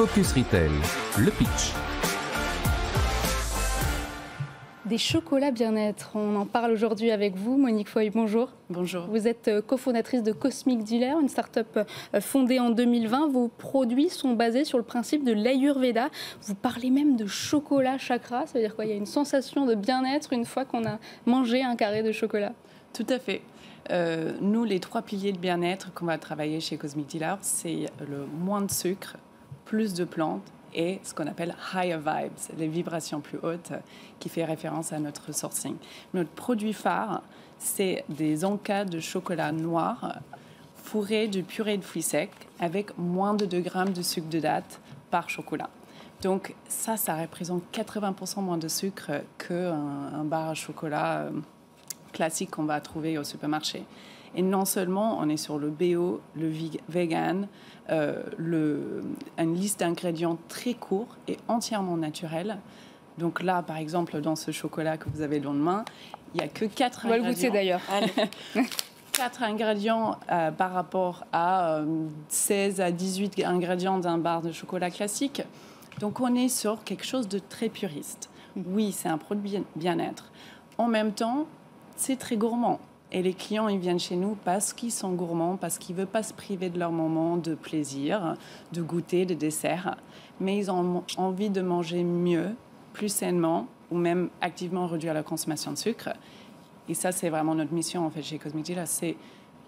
Focus Retail, le pitch. Des chocolats bien-être, on en parle aujourd'hui avec vous. Monique Foy, bonjour. Bonjour. Vous êtes cofondatrice de Cosmic Dealer, une start-up fondée en 2020. Vos produits sont basés sur le principe de l'Ayurveda. Vous parlez même de chocolat chakra, ça veut dire quoi? Il y a une sensation de bien-être une fois qu'on a mangé un carré de chocolat. Tout à fait. Nous, les 3 piliers de bien-être qu'on va travailler chez Cosmic Dealer, c'est le moins de sucre, plus de plantes et ce qu'on appelle higher vibes, les vibrations plus hautes, qui fait référence à notre sourcing. Notre produit phare, c'est des encas de chocolat noir fourrés de purée de fruits secs avec moins de 2 grammes de sucre de date par chocolat. Donc ça représente 80% moins de sucre qu'un bar à chocolat classique qu'on va trouver au supermarché. Et non seulement on est sur le bio, le vegan, une liste d'ingrédients très court et entièrement naturelle. Donc là, par exemple, dans ce chocolat que vous avez dans le main, il n'y a que 4 ingrédients. On va le goûter d'ailleurs. 4 ingrédients par rapport à 16 à 18 ingrédients d'un bar de chocolat classique. Donc on est sur quelque chose de très puriste. Oui, c'est un produit bien-être. En même temps, c'est très gourmand. Et les clients, ils viennent chez nous parce qu'ils sont gourmands, parce qu'ils ne veulent pas se priver de leur moment de plaisir, de goûter, de dessert. Mais ils ont envie de manger mieux, plus sainement, ou même activement réduire la consommation de sucre. Et ça, c'est vraiment notre mission, en fait, chez Cosmic Dealer. C'est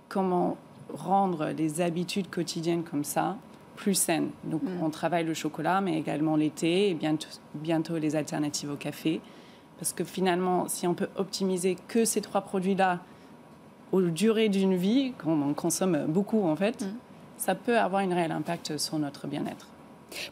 comment rendre les habitudes quotidiennes comme ça plus saines. Donc, on travaille le chocolat, mais également les thés et bientôt les alternatives au café. Parce que finalement, si on peut optimiser que ces 3 produits-là aux durées d'une vie, qu'on consomme beaucoup en fait, ça peut avoir un réel impact sur notre bien-être.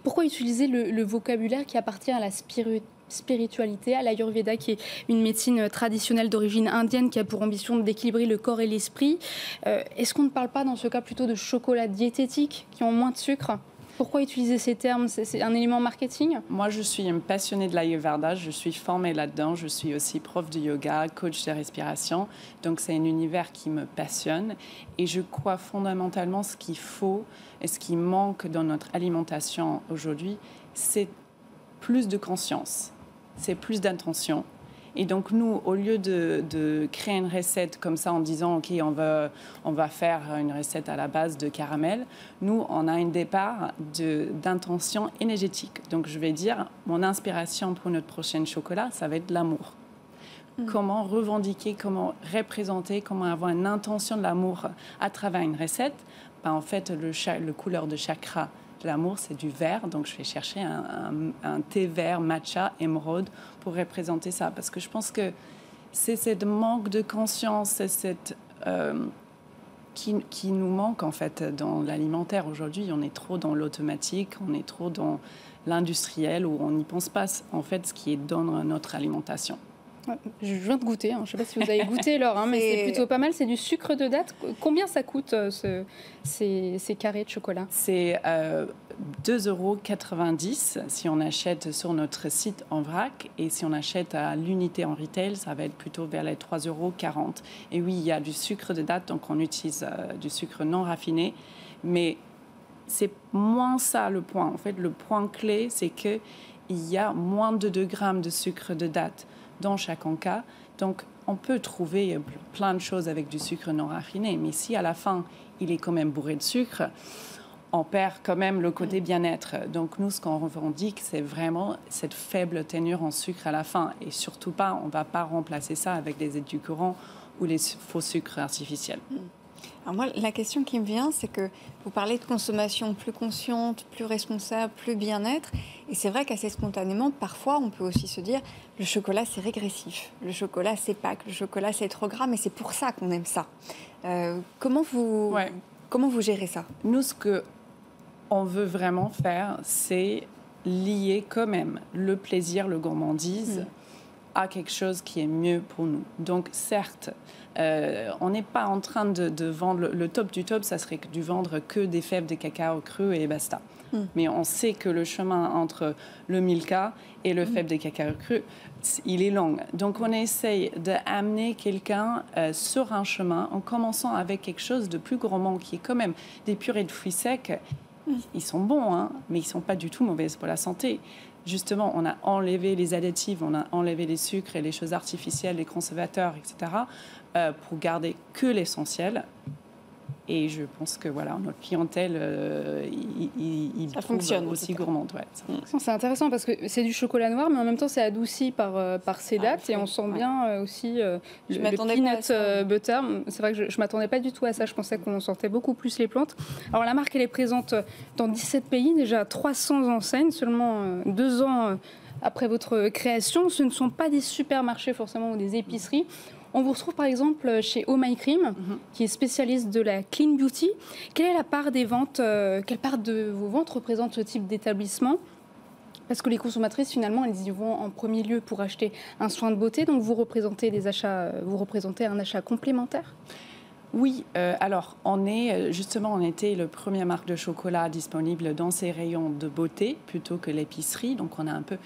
Pourquoi utiliser le vocabulaire qui appartient à la spiritualité, à l'Ayurveda, qui est une médecine traditionnelle d'origine indienne qui a pour ambition d'équilibrer le corps et l'esprit? Est-ce qu'on ne parle pas dans ce cas plutôt de chocolats diététiques qui ont moins de sucre? Pourquoi utiliser ces termes? C'est un élément marketing? Moi, je suis une passionnée de l'Ayurveda. Je suis formée là-dedans. Je suis aussi prof de yoga, coach de respiration. Donc, c'est un univers qui me passionne. Et je crois fondamentalement ce qu'il faut et ce qui manque dans notre alimentation aujourd'hui, c'est plus de conscience, c'est plus d'intention. Et donc, nous, au lieu de créer une recette comme ça en disant « OK, on va faire une recette à la base de caramel », nous, on a un départ d'intention énergétique. Donc, je vais dire, mon inspiration pour notre prochain chocolat, ça va être l'amour. Comment revendiquer, comment représenter, comment avoir une intention de l'amour à travers une recette. Ben, en fait, le couleur de chakra de l'amour, c'est du vert. Donc, je vais chercher un thé vert, matcha, émeraude, pour représenter ça. Parce que je pense que c'est cette manque de conscience, c'est cette, qui nous manque, en fait, dans l'alimentaire. Aujourd'hui, on est trop dans l'automatique, on est trop dans l'industriel, où on n'y pense pas, en fait, ce qui est dans notre alimentation. Je viens de goûter, je ne sais pas si vous avez goûté, Laure, mais c'est plutôt pas mal. C'est du sucre de date. Combien ça coûte, ces carrés de chocolat? C'est 2,90 € si on achète sur notre site en vrac. Et si on achète à l'unité en retail, ça va être plutôt vers les 3,40 €. Et oui, il y a du sucre de date, donc on utilise du sucre non raffiné. Mais c'est moins ça le point. En fait, le point clé, c'est qu'il y a moins de 2 grammes de sucre de date dans chaque encas. Donc, on peut trouver plein de choses avec du sucre non raffiné, mais si à la fin, il est quand même bourré de sucre, on perd quand même le côté bien-être. Donc, nous, ce qu'on revendique, c'est vraiment cette faible teneur en sucre à la fin. Et surtout pas, on ne va pas remplacer ça avec des édulcorants ou les faux sucres artificiels. Alors moi, la question qui me vient, c'est que vous parlez de consommation plus consciente, plus responsable, plus bien-être. Et c'est vrai qu'assez spontanément, parfois, on peut aussi se dire le chocolat, c'est régressif. Le chocolat, c'est Pâques. Le chocolat, c'est trop gras. Mais c'est pour ça qu'on aime ça. Comment vous gérez ça? Nous, ce qu'on veut vraiment faire, c'est lier quand même le plaisir, le gourmandise à quelque chose qui est mieux pour nous. Donc, certes, on n'est pas en train de vendre le top du top, ça serait de vendre que des fèves de cacao cru et basta. Mais on sait que le chemin entre le Milka et le fève de cacao cru, il est long. Donc on essaye d'amener quelqu'un sur un chemin en commençant avec quelque chose de plus gourmand qui est quand même des purées de fruits secs Ils sont bons, hein, mais ils ne sont pas du tout mauvais pour la santé. Justement, on a enlevé les additifs, on a enlevé les sucres et les choses artificielles, les conservateurs, etc., pour garder que l'essentiel. Et je pense que voilà, notre clientèle, il fonctionne aussi gourmande. Ouais, c'est intéressant parce que c'est du chocolat noir, mais en même temps, c'est adouci par ces dates. Et on sent bien aussi le peanut butter. C'est vrai que je ne m'attendais pas du tout à ça. Je pensais qu'on sentait beaucoup plus les plantes. Alors, la marque, elle est présente dans 17 pays, déjà 300 enseignes, seulement 2 ans après votre création. Ce ne sont pas des supermarchés forcément ou des épiceries. On vous retrouve par exemple chez Oh My Cream, qui est spécialiste de la clean beauty. Quelle est la part des ventes, quelle part de vos ventes représente ce type d'établissement? Parce que les consommatrices, finalement, elles y vont en premier lieu pour acheter un soin de beauté. Donc vous représentez un achat complémentaire? Oui, alors on était le premier marque de chocolat disponible dans ces rayons de beauté plutôt que l'épicerie. Donc on a un peu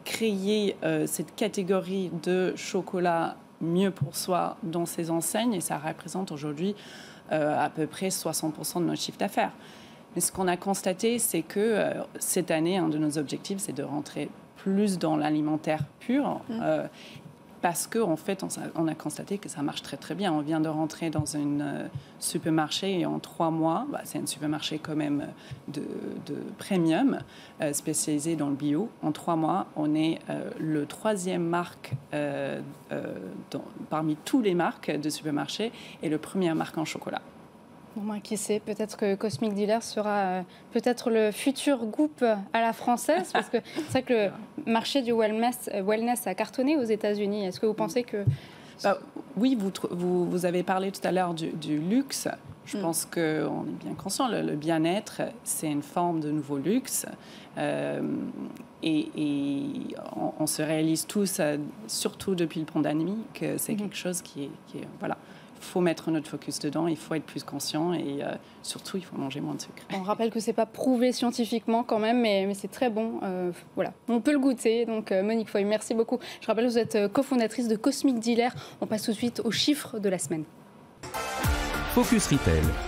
créé cette catégorie de chocolat mieux pour soi dans ces enseignes et ça représente aujourd'hui à peu près 60% de notre chiffre d'affaires. Mais ce qu'on a constaté, c'est que cette année, un de nos objectifs, c'est de rentrer plus dans l'alimentaire pur parce qu'en fait, on a constaté que ça marche très très bien. On vient de rentrer dans un supermarché et en 3 mois, c'est un supermarché quand même de premium, spécialisé dans le bio. En 3 mois, on est le 3e marque parmi tous les marques de supermarchés et le premier marque en chocolat. Bon, qui sait, peut-être que Cosmic Dealer sera peut-être le futur Goop à la française, parce que c'est vrai que le marché du wellness a cartonné aux États-Unis. Est-ce que vous pensez que... Oui, vous avez parlé tout à l'heure du luxe. Je pense qu'on est bien conscient, le bien-être, c'est une forme de nouveau luxe. Et on se réalise tous, surtout depuis le pandémie, que c'est quelque chose qui est voilà. Il faut mettre notre focus dedans, il faut être plus conscient et surtout, il faut manger moins de sucre. On rappelle que ce n'est pas prouvé scientifiquement quand même, mais c'est très bon. Voilà, on peut le goûter. Donc, Monique Foy, merci beaucoup. Je rappelle que vous êtes cofondatrice de Cosmic Dealer. On passe tout de suite aux chiffres de la semaine. Focus Retail,